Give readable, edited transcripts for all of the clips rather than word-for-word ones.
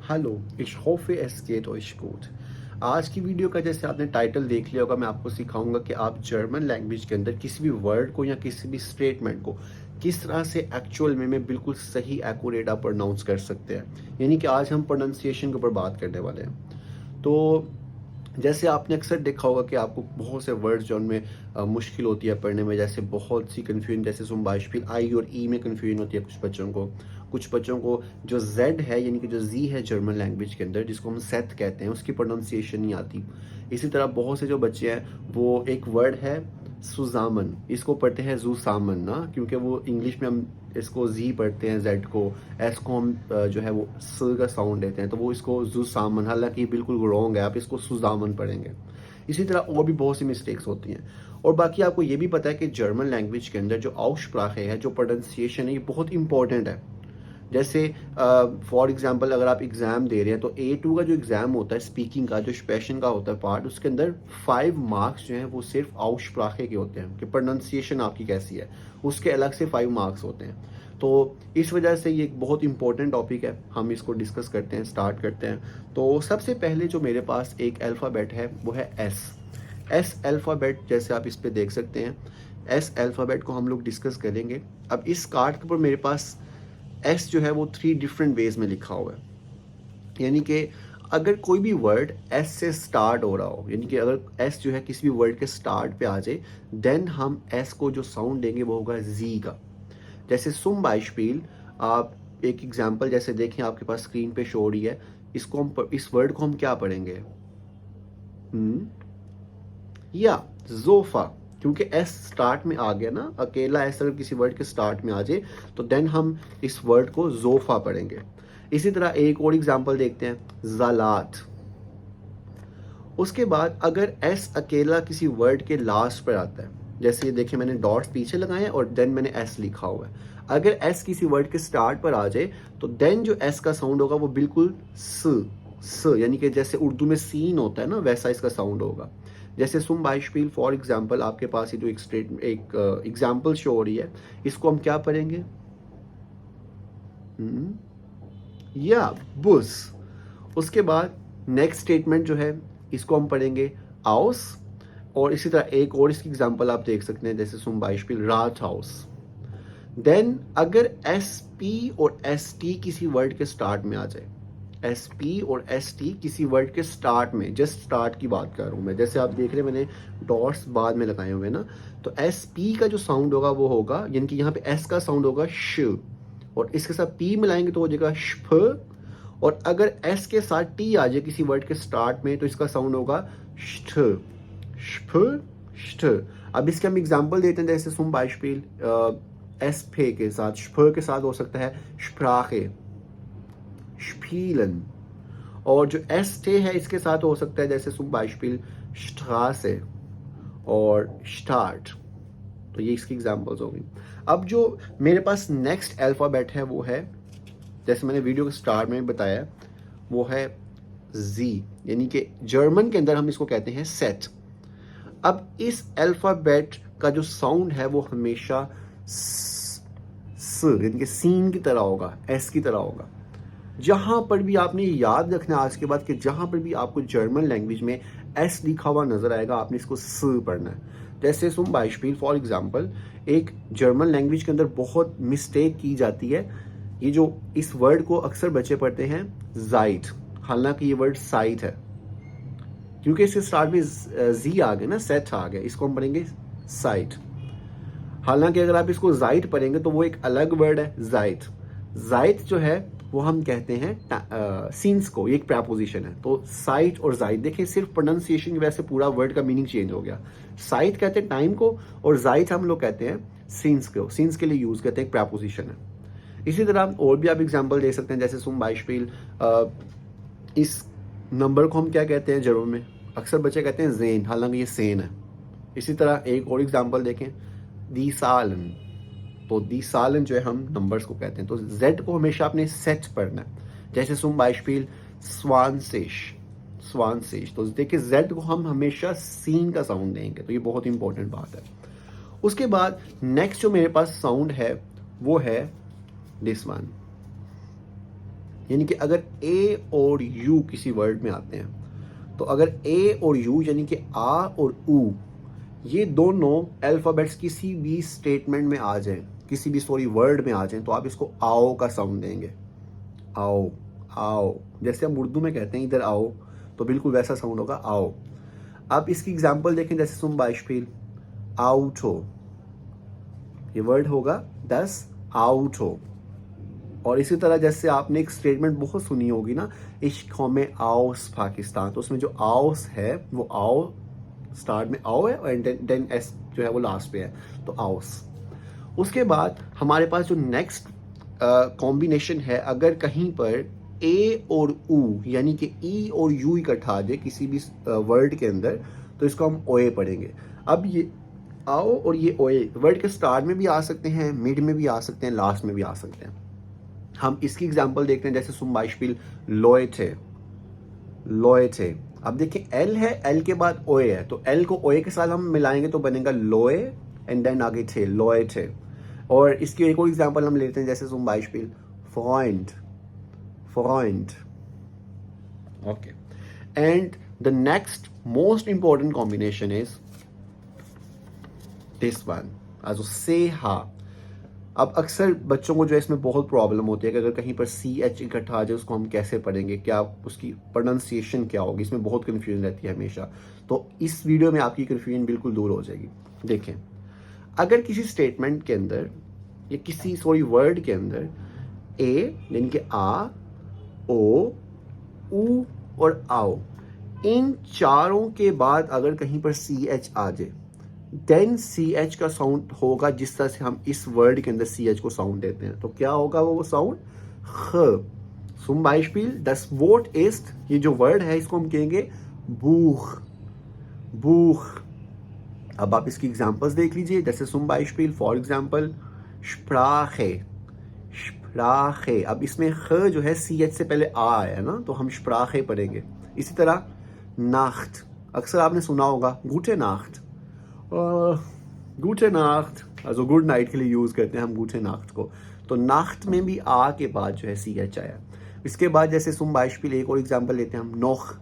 Hello, ich hoffe es geht euch gut। आज की video का जैसे आपने टाइटल देख लिया होगा, मैं आपको सिखाऊंगा कि आप जर्मन लैंग्वेज के अंदर किसी भी वर्ड को या किसी भी स्टेटमेंट को किस तरह से एक्चुअल में बिल्कुल सही एक्यूरेट आप प्रोनाउंस कर सकते हैं। यानी कि आज हम प्रोनाउंसिएशन के ऊपर बात करने वाले हैं। तो जैसे आपने अक्सर देखा होगा कि आपको बहुत से वर्ड्स जो उनमें मुश्किल होती है पढ़ने में, जैसे बहुत सी कन्फ्यूजन, जैसे zum Beispiel आई और ई में कन्फ्यूजन होती है कुछ बच्चों को जो जेड है यानी कि जो जी है जर्मन लैंग्वेज के अंदर, जिसको हम सेथ कहते हैं, उसकी प्रोनाउंसिएशन नहीं आती। इसी तरह बहुत से जो बच्चे हैं, वो एक वर्ड है सुजामन, इसको पढ़ते हैं जू सामन ना, क्योंकि वो इंग्लिश में हम इसको जी पढ़ते हैं, जेड को, एस को हम जो है वो स का साउंड देते हैं, तो वो इसको जू सामन, हालांकि बिल्कुल रॉन्ग है, आप इसको सुजामन पढ़ेंगे। इसी तरह और भी बहुत सी मिस्टेक्स होती हैं। और बाकी आपको ये भी पता है कि जर्मन लैंग्वेज के अंदर जो आउशप्राखे है, जो प्रोनाउंसिएशन है, ये बहुत इंपॉर्टेंट है। जैसे फॉर एग्जांपल अगर आप एग्ज़ाम दे रहे हैं तो A2 का जो एग्ज़ाम होता है स्पीकिंग का, जो स्पेशन का होता है पार्ट, उसके अंदर 5 मार्क्स जो हैं वो सिर्फ आउशप्राखे के होते हैं कि प्रोनाउंसिएशन आपकी कैसी है, उसके अलग से 5 मार्क्स होते हैं। तो इस वजह से ये एक बहुत इंपॉर्टेंट टॉपिक है, हम इसको डिस्कस करते हैं, स्टार्ट करते हैं। तो सबसे पहले जो मेरे पास एक अल्फ़ाबेट है वो है एस अल्फ़ाबेट, जैसे आप इस पर देख सकते हैं। एस अल्फ़ाबेट को हम लोग डिस्कस करेंगे। अब इस कार्ड के ऊपर मेरे पास एस जो है वो 3 डिफरेंट वेज में लिखा हुआ है। यानी कि अगर कोई भी वर्ड एस से स्टार्ट हो रहा हो, यानी कि अगर एस जो है किसी भी वर्ड के स्टार्ट पे आ जाए, देन हम एस को जो साउंड देंगे वो होगा जी का। जैसे सुम बाइशपील, आप एक एग्जांपल जैसे देखें, आपके पास स्क्रीन पे शो हो रही है, इसको हम, इस वर्ड को हम क्या पढ़ेंगे? या जोफा, क्योंकि एस स्टार्ट में आ गया ना, अकेला एस अगर किसी वर्ड के स्टार्ट में आ जाए तो देन हम इस वर्ड को जोफा पढ़ेंगे। इसी तरह एक और एग्जांपल देखते हैं, ज़लात। उसके बाद अगर एस अकेला किसी वर्ड के लास्ट पर आता है, जैसे ये देखिए मैंने डॉट्स पीछे लगाए हैं और देन मैंने एस लिखा हुआ है। अगर एस किसी वर्ड के स्टार्ट पर आ जाए तो देन जो एस का साउंड होगा वो बिल्कुल स, यानी कि जैसे उर्दू में सीन होता है ना, वैसा इसका साउंड होगा। जैसे सुम बाइशपील, फॉर एग्जाम्पल आपके पास ये जो एक एग्जाम्पल शो हो रही है, इसको हम क्या पढ़ेंगे? या बुस। उसके बाद नेक्स्ट स्टेटमेंट जो है, इसको हम पढ़ेंगे आउस। और इसी तरह एक और इसकी एग्जांपल आप देख सकते हैं, जैसे सुम बाइशपील रात हाउस। देन अगर एस पी और एस टी किसी वर्ड के स्टार्ट में आ जाए, एस पी और एस टी किसी वर्ड के स्टार्ट में, जस्ट स्टार्ट की बात कर रहा हूं मैं, जैसे आप देख रहे हैं मैंने डॉट्स बाद में लगाए हुए ना, तो एस पी का जो साउंड होगा वो होगा, यानी कि यहाँ पे एस का साउंड होगा श, और इसके साथ पी मिलाएंगे तो हो जाएगा शफ। और अगर एस के साथ टी आ जाए किसी वर्ड के स्टार्ट में तो इसका साउंड होगा श्ठ, श्फ, श्ठ। अब इसके हम एग्जांपल देते हैं, जैसे सुम बाइशपील एस फे के साथ, श्फ के साथ हो सकता है स्प्राखे, स्पीलन। और जो एस टे है इसके साथ हो सकता है, जैसे सुम बाइशपील स्ट्रासे और स्टार्ट। तो ये इसकी एग्जांपल्स हो गई। अब जो मेरे पास नेक्स्ट अल्फाबेट है वो है, जैसे मैंने वीडियो के स्टार्ट में बताया, वो है जी, यानी कि जर्मन के अंदर हम इसको कहते हैं सेट। अब इस अल्फाबेट का जो साउंड है वो हमेशा यानी कि सीन की तरह होगा, एस की तरह होगा। जहां पर भी आपने याद रखना आज के बाद कि जहां पर भी आपको जर्मन लैंग्वेज में एस लिखा हुआ नजर आएगा, आपने इसको स पढ़ना है। जैसे सुम बाइशपील फॉर एग्जांपल, एक जर्मन लैंग्वेज के अंदर बहुत मिस्टेक की जाती है, ये जो इस वर्ड को अक्सर बच्चे पढ़ते हैं जाइट, हालांकि ये वर्ड साइट है, क्योंकि इसके स्टार्ट में जी आ गया ना, सेट आ गया, इसको हम पढ़ेंगे साइट। हालांकि अगर आप इसको जाइट पढ़ेंगे तो वो एक अलग वर्ड है, जाइट। जाइट जो है वो हम कहते हैं सीन्स को, ये एक प्रपोजिशन है। तो साइट और जाइट, देखिए सिर्फ प्रोनाउंसिएशन की वजह से पूरा वर्ड का मीनिंग चेंज हो गया। साइट कहते हैं टाइम को और जाइट हम लोग कहते हैं सीन्स को, सीन्स के लिए यूज करते हैं, एक प्रपोजिशन है। इसी तरह और भी आप एग्जांपल दे सकते हैं, जैसे सुम बाइशपील, इस नंबर को हम क्या कहते हैं जर्मन में? अक्सर बच्चे कहते हैं जेन, हालांकि ये सेन है। इसी तरह एक और एग्जांपल देखें, दी सालन। तो दी सालन जो है हम नंबर्स को कहते हैं। तो जेड को हमेशा आपने सेट पढ़ना है, जैसे सुम बाइशपील स्वानसेश, स्वानसेश। तो देखिए जेड को हम हमेशा सीन का साउंड देंगे, तो ये बहुत इंपॉर्टेंट बात है। उसके बाद नेक्स्ट जो मेरे पास साउंड है वो है दिस वन, यानी कि अगर ए और यू किसी वर्ड में आते हैं, तो अगर ए और यू यानी कि आ और ऊ, ये दोनों अल्फ़ाबेट्स किसी भी स्टेटमेंट में आ जाएं, किसी भी वर्ड में आ जाएं, तो आप इसको आओ का साउंड देंगे। आओ, आओ, जैसे हम उर्दू में कहते हैं इधर आओ, तो बिल्कुल वैसा साउंड होगा आओ। आप इसकी एग्जांपल देखें, जैसे zum Beispiel आउटो, ये वर्ड होगा दस आउटो। और इसी तरह जैसे आपने एक स्टेटमेंट बहुत सुनी होगी ना, इश्क में आओस पाकिस्तान, तो उसमें जो आओस है वो आओ स्टार्ट में आओ है और देन एस जो है वो लास्ट पे है, तो आओस। उसके बाद हमारे पास जो नेक्स्ट कॉम्बिनेशन है, अगर कहीं पर ए और ऊ यानी कि ई और यू इकट्ठा आ जाए किसी भी वर्ड के अंदर, तो इसको हम ओए पढ़ेंगे। अब ये आओ और ये ओए वर्ड के स्टार्ट में भी आ सकते हैं, मिड में भी आ सकते हैं, लास्ट में भी आ सकते हैं। हम इसकी एग्जांपल देखते हैं, जैसे zum Beispiel लोएटे, लोएटे। अब देखिए एल है, एल के बाद ओए है, तो एल को ओए के साथ हम मिलाएंगे तो बनेगा लोए एंड देन आगे थे, लोएटे। और इसकी एक और एग्जांपल हम लेते हैं, जैसे zum Beispiel Freund, Freund. Okay. And the next most important combination is this one, also सेहा। अब अक्सर बच्चों को जो है इसमें बहुत प्रॉब्लम होती है कि अगर कहीं पर सी एच इकट्ठा आ जाए उसको हम कैसे पढ़ेंगे, क्या उसकी प्रोनाउंसिएशन क्या होगी, इसमें बहुत कन्फ्यूजन रहती है हमेशा। तो इस वीडियो में आपकी कन्फ्यूजन बिल्कुल दूर हो जाएगी। देखें, अगर किसी स्टेटमेंट के अंदर या किसी वर्ड के अंदर ए यानी कि आ, ओ, ऊ और आओ, इन चारों के बाद अगर कहीं पर सी एच आ जाए, देन सी एच का साउंड होगा जिस तरह से हम इस वर्ड के अंदर सी एच को साउंड देते हैं। तो क्या होगा वो साउंड? ख। zum Beispiel das Wort ist, ये जो वर्ड है इसको हम कहेंगे बूख, बूख। अब आप इसकी एग्जांपल्स देख लीजिए, जैसे zum Beispiel for example Sprache, Sprache। अब इसमें ख जो है सी एच से पहले आ आया ना, तो हम Sprache पढ़ेंगे। इसी तरह नाख्त, अक्सर आपने सुना होगा Gute Nacht, Gute Nacht, also good night के लिए यूज करते हैं हम Gute Nacht को। तो नाख्त में भी आ के बाद जो है सी एच आया। इसके बाद जैसे zum Beispiel एक और एग्जांपल लेते हैं हम नोख।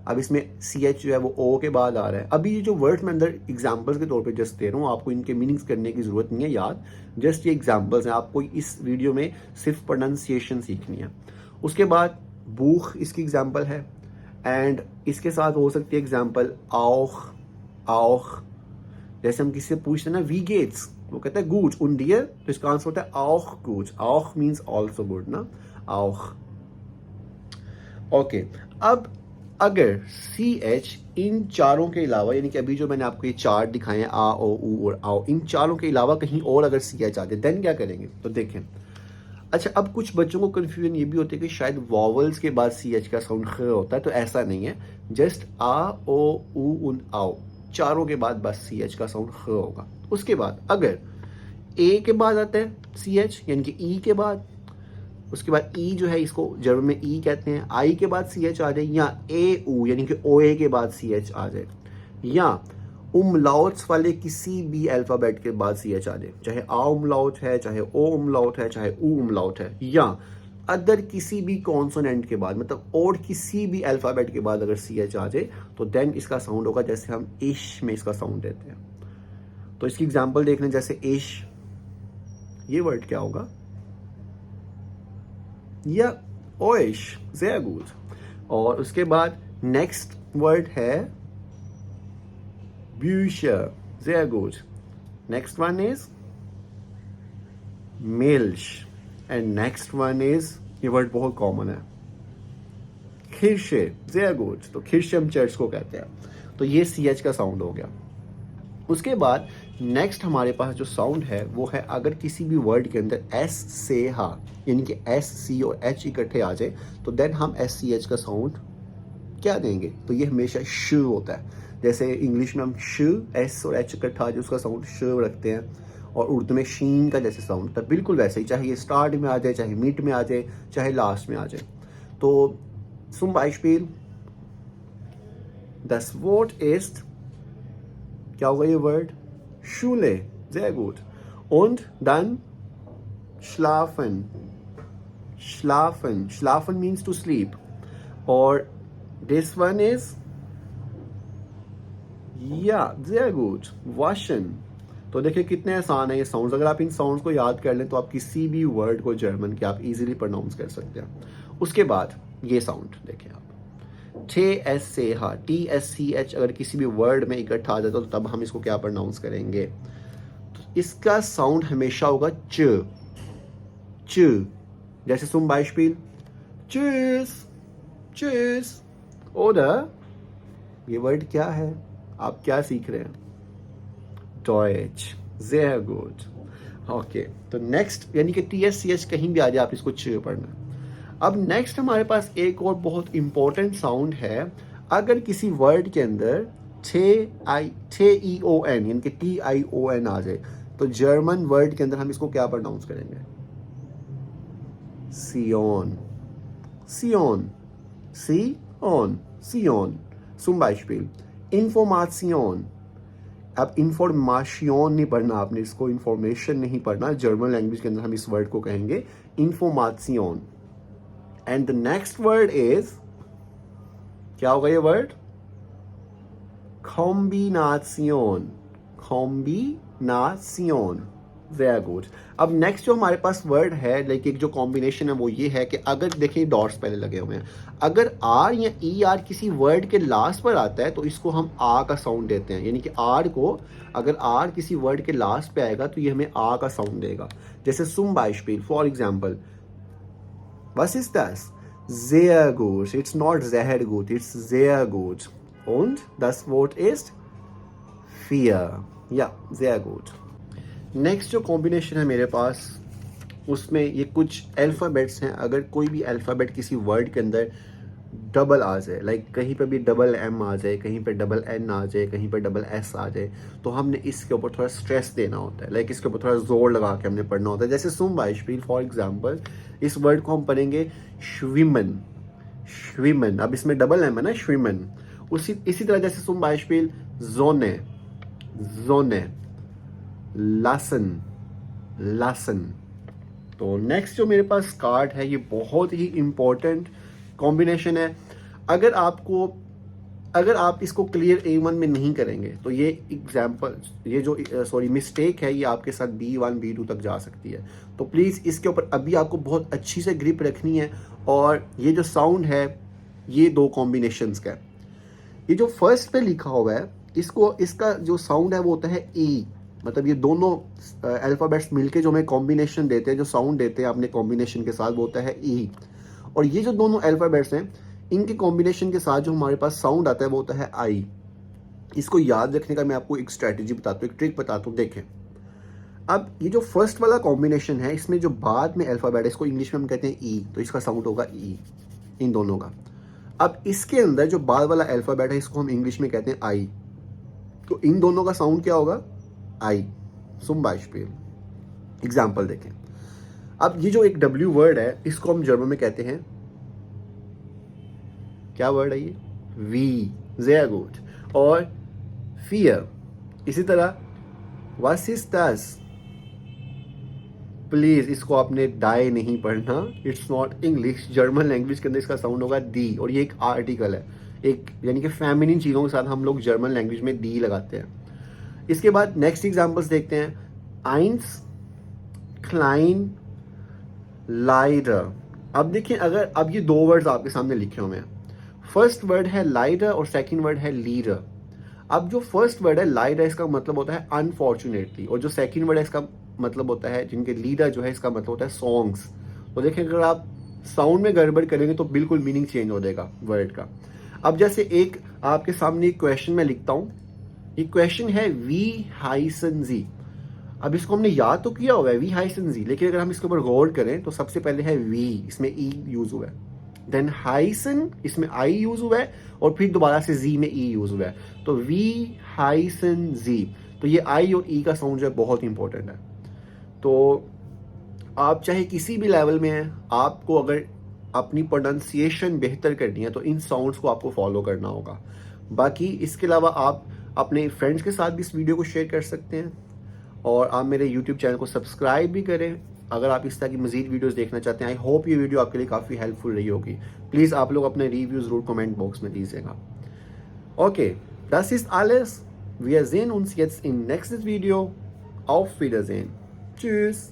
अब इसमें सी एच जो है वो ओ के बाद आ रहा है। अभी ये जो वर्ड्स में अंदर एग्जांपल्स के तौर पे जस्ट दे रहा हूँ, आपको इनके मीनिंग्स करने की जरूरत नहीं है याद, जस्ट ये एग्जांपल्स हैं, आपको इस वीडियो में सिर्फ प्रोनाउंसिएशन सीखनी है। उसके बाद बूख इसकी एग्जांपल है, एंड इसके साथ हो सकती है एग्जांपल आउख, आउख। जैसे हम किसी से पूछते हैं ना वी गेट्स, वो कहता है गुड उन डियर, तो इसका आंसर होता है आउख गुड। आउख मीन्स ऑल्सो गुड ना, आउख। ओके, अब अगर सी एच इन चारों के अलावा, यानी कि अभी जो मैंने आपको ये चार्ट दिखाए हैं आ, ओ, ऊ और आओ, इन चारों के अलावा कहीं और अगर सी एच आ जाए, देन क्या करेंगे? तो देखें, अच्छा अब कुछ बच्चों को कंफ्यूजन ये भी होती है कि शायद वॉवल्स के बाद सी एच का साउंड ख होता है, तो ऐसा नहीं है। जस्ट आ, ओ, ऊ, उन, आओ, चारों के बाद बस सी एच का साउंड ख होगा। उसके बाद अगर ए के बाद आता है सी एच यानी कि ई के बाद, उसके बाद ई जो है इसको जर्मन में ई कहते हैं, आई के बाद सी एच आ जाए, या ए ऊ यानी कि ओ ए के बाद सी एच आ जाए, या उमलाउट्स वाले किसी भी अल्फाबेट के बाद सी एच आ जाए, चाहे आ उमलाउट है, चाहे ओ उमलाउट है, चाहे ऊ उमलाउट है, या अदर किसी भी कॉन्सोनेंट के बाद, मतलब और किसी भी अल्फाबेट के बाद अगर सी एच आ जाए, तो देन इसका साउंड होगा जैसे हम इश में इसका साउंड देते हैं। तो इसकी एग्जांपल देखने, जैसे इश, ये वर्ड क्या होगा? या ओइश, sehr gut। और उसके बाद नेक्स्ट वर्ड है Bücher, sehr gut। Next one is Milch, and next one is, ये वर्ड बहुत कॉमन है, Kirche, sehr gut। तो Kirche हम चर्च को कहते हैं। तो ये सी एच का साउंड हो गया। उसके बाद नेक्स्ट हमारे पास जो साउंड है वो है, अगर किसी भी वर्ड के अंदर एस से हा यानी कि एस सी और एच इकट्ठे आ जाए, तो देन हम एस सी एच का साउंड क्या देंगे? तो ये हमेशा श होता है। जैसे इंग्लिश में हम श, एस और एच इकट्ठा आ जाए उसका साउंड श रखते हैं, और उर्दू में शीन का जैसे साउंड होता है, बिल्कुल वैसे ही, चाहे ये स्टार्ट में आ जाए, चाहे मिड में आ जाए, चाहे लास्ट में आ जाए। तो zum Beispiel das Wort ist, क्या होगा ये word? Schule, sehr gut। Und dann schlafen, schlafen. Schlafen means to sleep. और this one is, yeah, sehr gut, waschen. तो देखिए कितने आसान है ये साउंड्स. अगर आप इन साउंड्स को याद कर लें तो आप किसी भी वर्ड को जर्मन के आप इजीली प्रोनाउंस कर सकते हैं. उसके बाद ये साउंड देखिए आप, TSCH, TSCH अगर किसी भी वर्ड में इकट्ठा आ जाता है तो तब हम इसको क्या प्रोनाउंस करेंगे. तो इसका साउंड हमेशा होगा च. च जैसे zum Beispiel tschüss, tschüss. oder ये वर्ड क्या है, आप क्या सीख रहे हैं. Deutsch, sehr gut. ओके, तो नेक्स्ट यानी कि TSCH कहीं भी आ जाए आप इसको च पढ़ना. अब नेक्स्ट हमारे पास एक और बहुत इंपॉर्टेंट साउंड है. अगर किसी वर्ड के अंदर TEON यानी कि TION आ जाए तो जर्मन वर्ड के अंदर हम इसको क्या प्रोनाउंस करेंगे. Sion, Sion, Sion, Sion. Zum Beispiel Information. अब इंफॉर्मेशन नहीं पढ़ना आपने, इसको इंफॉर्मेशन नहीं पढ़ना. जर्मन लैंग्वेज के अंदर हम इस वर्ड को कहेंगे information. And the next word is, क्या होगा ये word. Combination. Combination. Very good. अब नेक्स्ट जो हमारे पास वर्ड है, लाइक एक जो कॉम्बिनेशन है वो ये है कि अगर देखिए डॉट्स पहले लगे हुए हैं, अगर आर या ई आर किसी वर्ड के लास्ट पर आता है तो इसको हम आ का साउंड देते हैं. यानी कि आर को, अगर आर किसी वर्ड के लास्ट पे आएगा तो ये हमें आ का साउंड देगा. जैसे zum Beispiel, for example, was ist das? Sehr gut. It's not sehr gut, it's sehr gut. Und das Wort ist fear. Ja, sehr gut. Next जो कॉम्बिनेशन है मेरे पास, उसमें ये कुछ अल्फ़ाबेट्स हैं. अगर कोई भी अल्फ़ाबेट किसी वर्ड के अंदर डबल आ जाए, लाइक कहीं पे भी डबल M आ जाए, कहीं पे डबल N आ जाए, कहीं पे डबल S आ जाए, तो हमने इसके ऊपर थोड़ा स्ट्रेस देना होता है. लाइक इसके ऊपर थोड़ा जोर लगा के हमने पढ़ना होता है. जैसे zum Beispiel, फॉर एग्जाम्पल, इस वर्ड को हम पढ़ेंगे schwimmen. schwimmen. अब इसमें डबल M है ना, schwimmen. इसी तरह जैसे zum Beispiel Sonne, Sonne, lassen, lassen. तो नेक्स्ट जो मेरे पास कार्ड है, ये बहुत ही इंपॉर्टेंट कॉम्बिनेशन है. अगर आप इसको क्लियर A1 में नहीं करेंगे तो ये एग्जाम्पल, ये जो मिस्टेक है, ये आपके साथ B1 B2 तक जा सकती है. तो प्लीज़ इसके ऊपर अभी आपको बहुत अच्छी से ग्रिप रखनी है. और ये जो साउंड है, ये दो कॉम्बिनेशंस का है. ये जो फर्स्ट पे लिखा हुआ है, इसका जो साउंड है वो होता है E. मतलब ये दोनों अल्फ़ाबेट्स मिलके जो हमें कॉम्बिनेशन देते हैं, जो साउंड देते हैं अपने कॉम्बिनेशन के साथ, वो होता है E. और ये जो दोनों अल्फ़ाबेट्स हैं, इनके कॉम्बिनेशन के साथ जो हमारे पास साउंड आता है वो होता है I. इसको याद रखने का मैं आपको एक स्ट्रैटेजी बताता हूँ, एक ट्रिक बताता हूँ. देखें, अब ये जो फर्स्ट वाला कॉम्बिनेशन है, इसमें जो बाद में अल्फ़ाबेट है, इसको इंग्लिश में हम कहते हैं E, तो इसका साउंड होगा E, इन दोनों का. अब इसके अंदर जो बाद वाला अल्फ़ाबेट है, इसको हम इंग्लिश में कहते हैं I, तो इन दोनों का साउंड क्या होगा, I. zum Beispiel. एग्जाम्पल देखें. अब ये जो एक W वर्ड है, इसको हम जर्मन में कहते हैं, क्या वर्ड है ये, V. sehr gut. और fear. इसी तरह was ist das. प्लीज इसको आपने डाई नहीं पढ़ना, it's not English. German language के अंदर इसका साउंड होगा दी. और ये एक आर्टिकल है, एक यानी कि फेमिनिन चीज़ों के साथ हम लोग जर्मन लैंग्वेज में दी लगाते हैं. इसके बाद नेक्स्ट एग्जांपल्स देखते हैं. eins, klein, leider. अब देखिए, अगर अब ये दो वर्ड्स आपके सामने लिखे हुए हैं. फर्स्ट वर्ड है leider और सेकंड वर्ड है leader. अब जो फर्स्ट वर्ड है leider, इसका मतलब होता है अनफॉर्चुनेटली, और जो सेकंड वर्ड है इसका मतलब होता है, जिनके लीडर जो है, इसका मतलब होता है सॉन्ग्स. तो देखिए, अगर आप साउंड में गड़बड़ करेंगे तो बिल्कुल मीनिंग चेंज हो जाएगा वर्ड का. अब जैसे एक आपके सामने एक क्वेश्चन मैं लिखता हूँ. ये क्वेश्चन है wie heißen Sie. अब इसको हमने याद तो किया हुआ है wie heißen Sie, लेकिन अगर हम इसके ऊपर गौर करें तो सबसे पहले है wie, इसमें E यूज हुआ है. देन heißen, इसमें I यूज हुआ है, और फिर दोबारा से Z में E यूज हुआ है. तो wie heißen Sie. तो ये I और E का साउंड जो है बहुत इंपॉर्टेंट है. तो आप चाहे किसी भी लेवल में हैं, आपको अगर अपनी प्रोनाउंसिएशन बेहतर करनी है तो इन साउंड्स को आपको फॉलो करना होगा. बाकी इसके अलावा आप अपने फ्रेंड्स के साथ भी इस वीडियो को शेयर कर सकते हैं, और आप मेरे YouTube चैनल को सब्सक्राइब भी करें. अगर आप इस तरह की मजीद वीडियोस देखना चाहते हैं, आई होप ये वीडियो आपके लिए काफ़ी हेल्पफुल रही होगी। प्लीज़ आप लोग अपने रिव्यू ज़रूर कमेंट बॉक्स में दीजिएगा। Okay, das ist alles. Wir sehen uns jetzt im nächsten Video. Auf Wiedersehen. Tschüss.